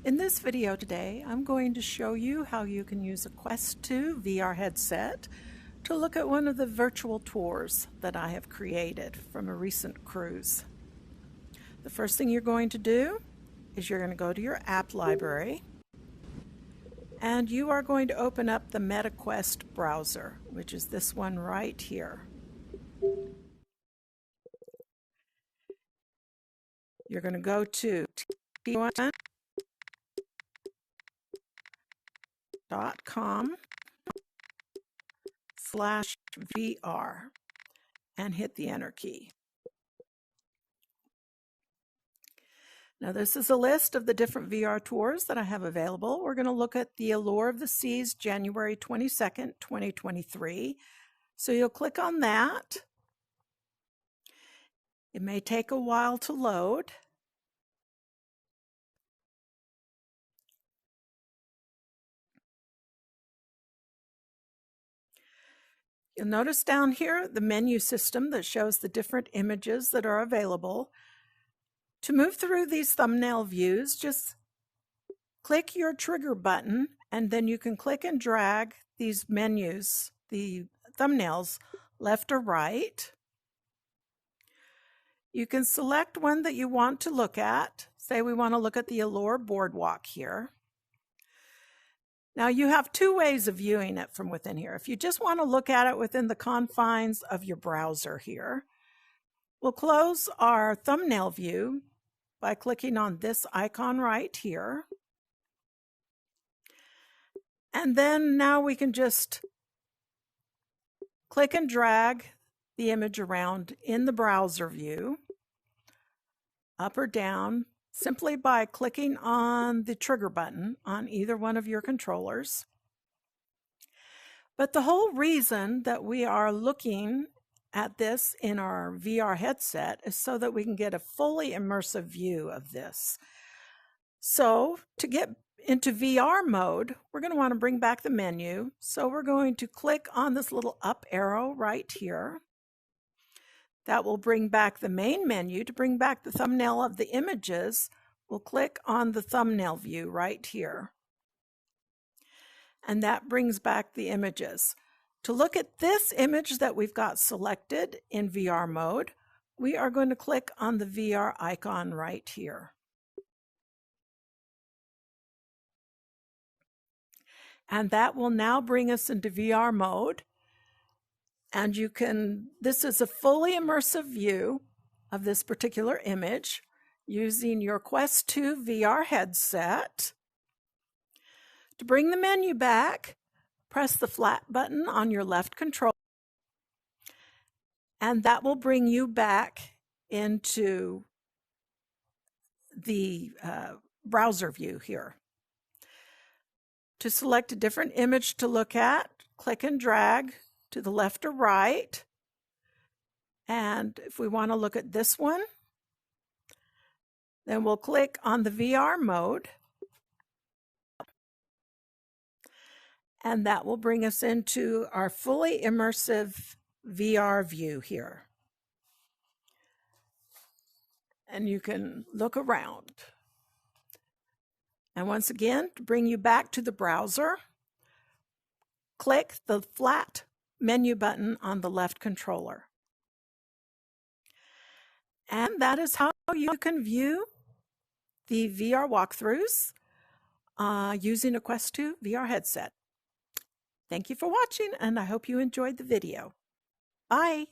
In this video today, I'm going to show you how you can use a Quest2 VR headset to look at one of the virtual tours that I have created from a recent cruise. The first thing you're going to do is you're going to go to your app library and you are going to open up the MetaQuest browser, which is this one right here. You're going to go to t1.com/VR and hit the enter key. Now this is a list of the different VR tours that I have available. We're going to look at the Allure of the Seas, January 22nd, 2023. So you'll click on that. It may take a while to load. You'll notice down here the menu system that shows the different images that are available. To move through these thumbnail views, just click your trigger button and then you can click and drag these menus, the thumbnails, left or right. You can select one that you want to look at. Say we want to look at the Allure Boardwalk here. Now you have two ways of viewing it from within here. If you just want to look at it within the confines of your browser here, we'll close our thumbnail view by clicking on this icon right here. And then now we can just click and drag the image around in the browser view, up or down, simply by clicking on the trigger button on either one of your controllers. But the whole reason that we are looking at this in our VR headset is so that we can get a fully immersive view of this. So to get into VR mode, we're going to want to bring back the menu. So we're going to click on this little up arrow right here. That will bring back the main menu. To bring back the thumbnail of the images, we'll click on the thumbnail view right here. And that brings back the images. To look at this image that we've got selected in VR mode, we are going to click on the VR icon right here. And that will now bring us into VR mode. And you can, this is a fully immersive view of this particular image using your Quest2 VR headset. To bring the menu back, press the flat button on your left control, and that will bring you back into the browser view here. To select a different image to look at, click and drag to the left or right. And if we want to look at this one, then we'll click on the VR mode. And that will bring us into our fully immersive VR view here. And you can look around. And once again, to bring you back to the browser, click the flat menu button on the left controller. And that is how you can view the VR walkthroughs using a Quest2 VR headset. Thank you for watching, and I hope you enjoyed the video. Bye.